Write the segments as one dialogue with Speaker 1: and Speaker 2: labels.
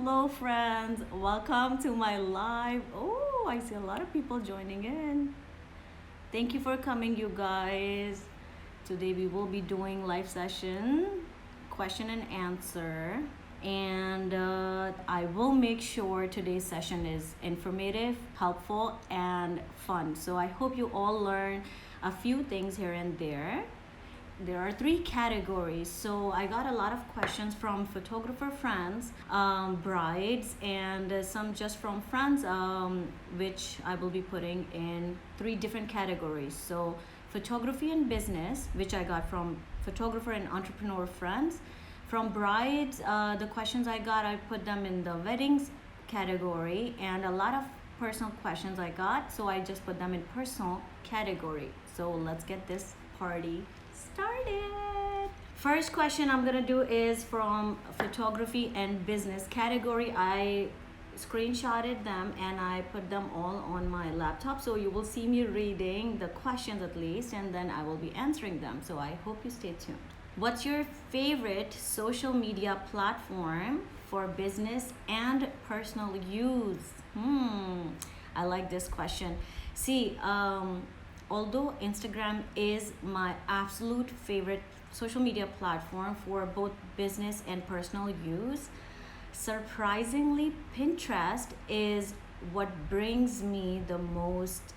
Speaker 1: Hello, friends. Welcome to my live. Oh, I see a lot of people joining in. Thank you for coming, you guys. Today we will be doing live session, question and answer. And I will make sure today's session is informative, helpful, and fun. So I hope you all learn a few things here and there. There are three categories. So I got a lot of questions from photographer friends, brides, and some just from friends, which I will be putting in three different categories. So photography and business, which I got from photographer and entrepreneur friends. From brides, the questions I got, I put them in the weddings category, and a lot of personal questions I got, so I just put them in personal category. So let's get this party started. First question I'm gonna do is from photography and business category. I screenshotted them and I put them all on my laptop, so you will see me reading the questions at least, and then I will be answering them. So I hope you stay tuned. What's your favorite social media platform for business and personal use? I like this question. See, although Instagram is my absolute favorite social media platform for both business and personal use, surprisingly, Pinterest is what brings me the most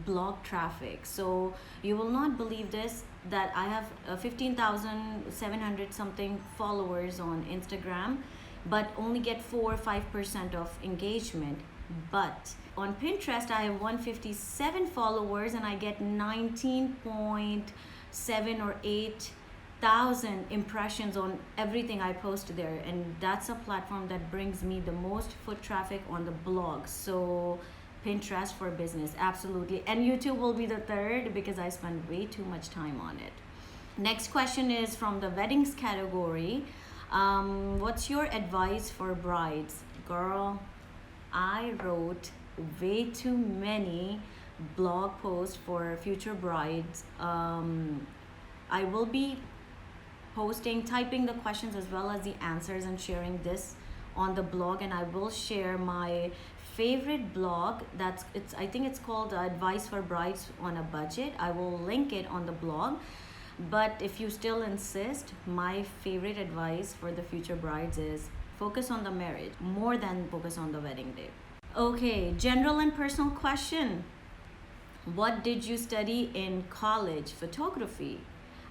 Speaker 1: blog traffic. So you will not believe this, that I have 15,700 something followers on Instagram, but only get 4 or 5% of engagement. But on Pinterest, I have 157 followers and I get 19.7 or 8,000 impressions on everything I post there. And that's a platform that brings me the most foot traffic on the blog. So Pinterest for business, absolutely. And YouTube will be the third because I spend way too much time on it. Next question is from the weddings category. What's your advice for brides? Girl, I wrote way too many blog posts for future brides. I will be typing the questions as well as the answers and sharing this on the blog, and I will share my favorite blog. I think it's called Advice for Brides on a Budget. I will link it on the blog. But if you still insist, my favorite advice for the future brides is focus on the marriage more than focus on the wedding day. Okay, general and personal question. What did you study in college? Photography.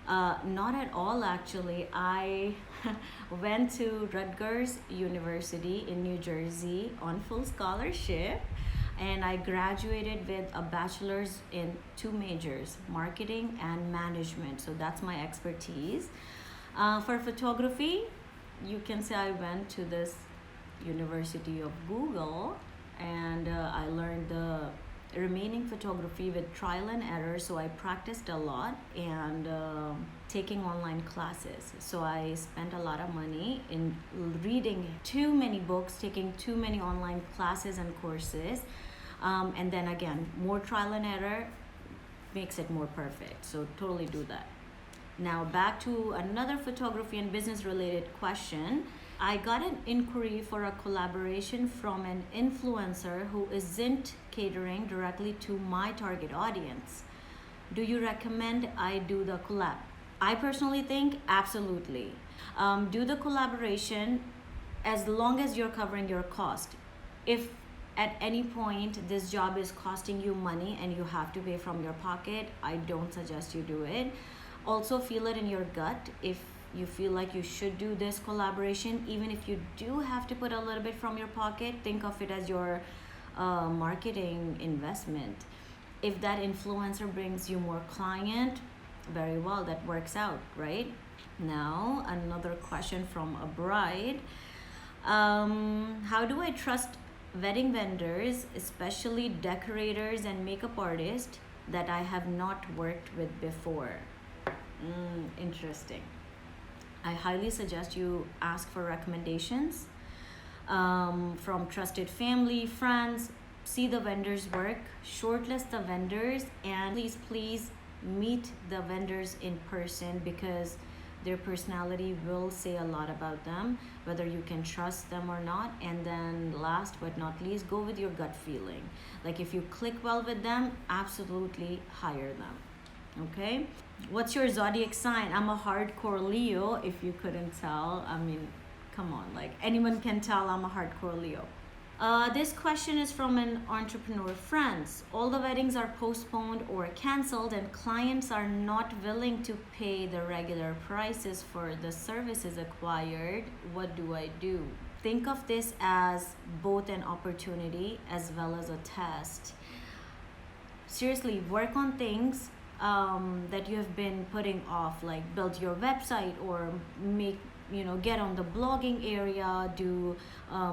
Speaker 1: Not at all, actually. I went to Rutgers University in New Jersey on full scholarship, and I graduated with a bachelor's in two majors, marketing and management. So that's my expertise. For photography, you can say I went to this University of Google, and I learned the remaining photography with trial and error. So I practiced a lot and taking online classes. So I spent a lot of money in reading too many books, taking too many online classes and courses, and then again, more trial and error makes it more perfect. So totally do that. Now back to another photography and business related question. I got an inquiry for a collaboration from an influencer who isn't catering directly to my target audience. Do you recommend I do the collab? I personally think absolutely. Do the collaboration as long as you're covering your cost. If at any point this job is costing you money and you have to pay from your pocket, I don't suggest you do it. Also feel it in your gut if you feel like you should do this collaboration. Even if you do have to put a little bit from your pocket, think of it as your marketing investment. If that influencer brings you more client, very well, that works out, right? Now another question from a bride. How do I trust wedding vendors, especially decorators and makeup artists that I have not worked with before? Interesting. I highly suggest you ask for recommendations from trusted family, friends. See the vendors' work, shortlist the vendors, and please meet the vendors in person, because Their personality will say a lot about them, whether you can trust them or not. And then last but not least, go with your gut feeling. Like if you click well with them, absolutely hire them. Okay? What's your zodiac sign? I'm a hardcore Leo, if you couldn't tell. I mean, come on, like anyone can tell I'm a hardcore Leo. This question is from an entrepreneur friends. All the weddings are postponed or canceled, and clients are not willing to pay the regular prices for the services acquired. What do I do? Think of this as both an opportunity as well as a test. Seriously, work on things that you have been putting off, like build your website or get on the blogging area, do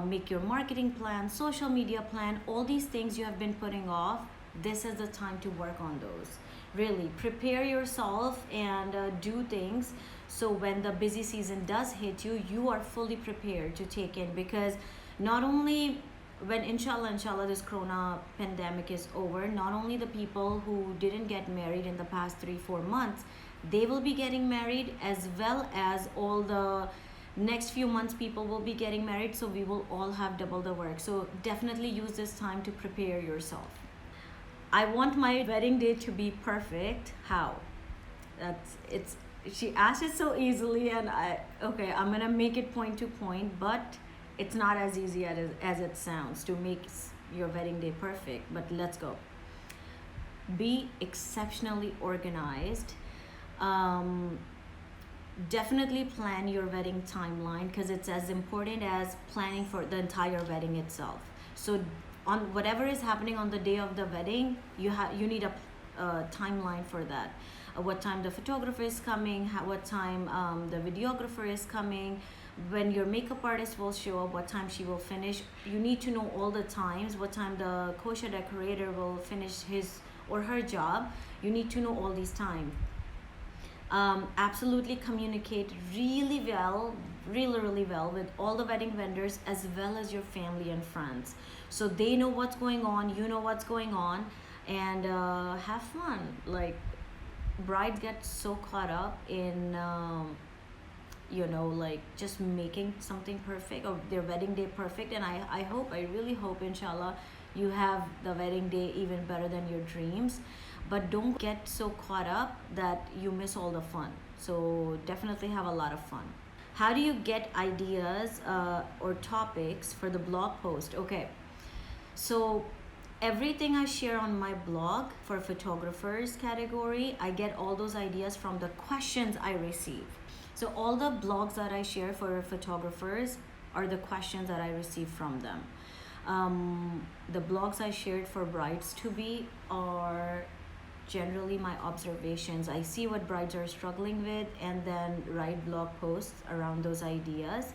Speaker 1: make your marketing plan, social media plan. All these things you have been putting off, this is the time to work on those. Really prepare yourself and do things, so when the busy season does hit you, you are fully prepared to take in. Because not only when inshallah this corona pandemic is over, not only the people who didn't get married in the past 3-4 months, they will be getting married, as well as all the next few months people will be getting married, so we will all have double the work. So definitely use this time to prepare yourself. I want my wedding day to be perfect. How? She asked it so easily, and I'm gonna make it point to point, but it's not as easy as it sounds to make your wedding day perfect. But let's go. Be exceptionally organized. Definitely plan your wedding timeline, because it's as important as planning for the entire wedding itself. So on whatever is happening on the day of the wedding, you need a timeline for that. What time the photographer is coming, what time the videographer is coming, when your makeup artist will show up, what time she will finish. You need to know all the times, what time the kosher decorator will finish his or her job. You need to know all these times. Absolutely communicate really well with all the wedding vendors, as well as your family and friends, so they know what's going on, you know what's going on, and have fun. Like brides get so caught up in like just making something perfect, or their wedding day perfect. And I really hope inshallah you have the wedding day even better than your dreams. But don't get so caught up that you miss all the fun. So definitely have a lot of fun. How do you get ideas or topics for the blog post? Okay, so everything I share on my blog for photographers category, I get all those ideas from the questions I receive. So all the blogs that I share for photographers are the questions that I receive from them. The blogs I shared for brides to be are generally my observations. I see what brides are struggling with, and then write blog posts around those ideas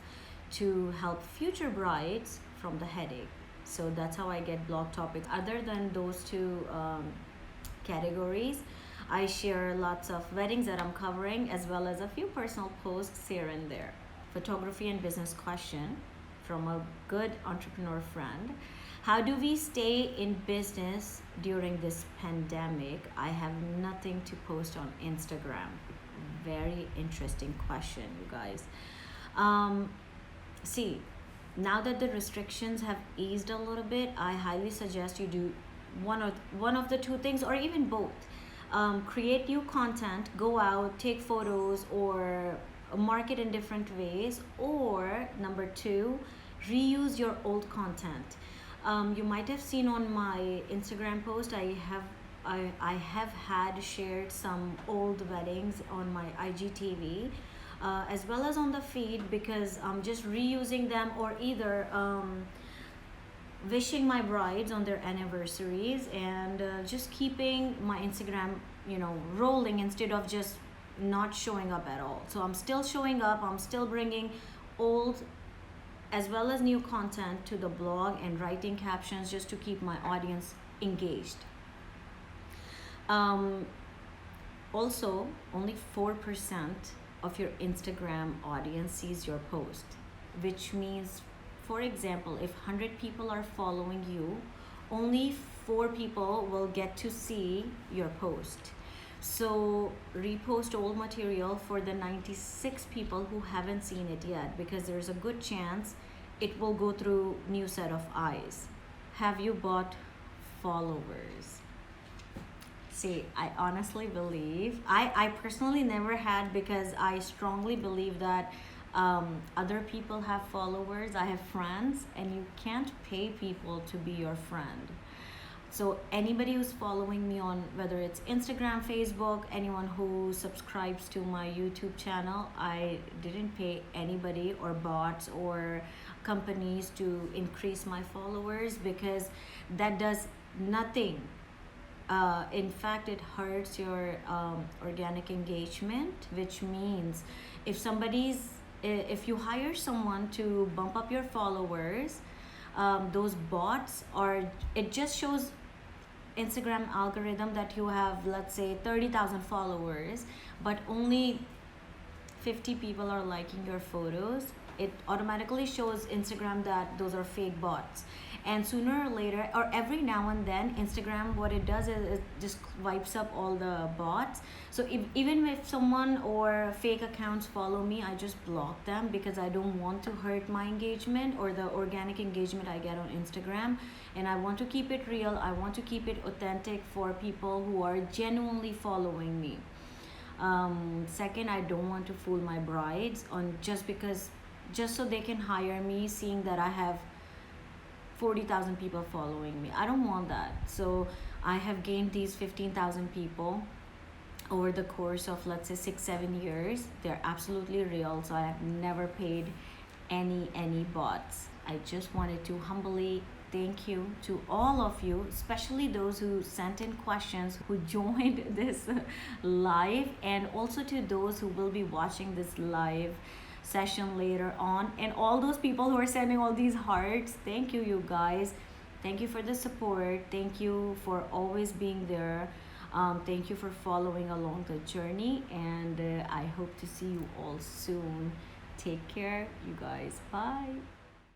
Speaker 1: to help future brides from the headache. So that's how I get blog topics. Other than those two categories, I share lots of weddings that I'm covering, as well as a few personal posts here and there. Photography and business question from a good entrepreneur friend. How do we stay in business during this pandemic? I have nothing to post on Instagram. Very interesting question, you guys. See, now that the restrictions have eased a little bit, I highly suggest you do one of the two things, or even both. Create new content, go out, take photos, or market in different ways. Or number two, reuse your old content. You might have seen on my Instagram post, I have had shared some old weddings on my IGTV, as well as on the feed, because I'm just reusing them, or either wishing my brides on their anniversaries, and just keeping my Instagram rolling, instead of just not showing up at all. So I'm still showing up, I'm still bringing old as well as new content to the blog, and writing captions just to keep my audience engaged. Also, only 4% of your Instagram audience sees your post, which means, for example, if 100 people are following you, only 4 people will get to see your post. So repost old material for the 96 people who haven't seen it yet, because there's a good chance it will go through new set of eyes. Have you bought followers? See, I honestly believe, I personally never had, because I strongly believe that other people have followers. I have friends, and you can't pay people to be your friend. So anybody who's following me on, whether it's Instagram, Facebook, anyone who subscribes to my YouTube channel, I didn't pay anybody or bots or companies to increase my followers, because that does nothing. In fact, it hurts your organic engagement, which means if if you hire someone to bump up your followers, those bots are, it just shows Instagram algorithm that you have, let's say, 30,000 followers, but only 50 people are liking your photos. It automatically shows Instagram that those are fake bots. And sooner or later, or every now and then, Instagram, what it does is it just wipes up all the bots. So even if someone or fake accounts follow me, I just block them, because I don't want to hurt my engagement or the organic engagement I get on Instagram. And I want to keep it real. I want to keep it authentic for people who are genuinely following me. Second, I don't want to fool my brides on just so they can hire me, seeing that I have 40,000 people following me. I don't want that. So I have gained these 15,000 people over the course of, let's say, 6-7 years. They're absolutely real. So I have never paid any bots. I just wanted to humbly thank you to all of you, especially those who sent in questions, who joined this live, and also to those who will be watching this live session later on, and all those people who are sending all these hearts. Thank you, you guys. Thank you for the support. Thank you for always being there. Thank you for following along the journey, and I hope to see you all soon. Take care, you guys. Bye.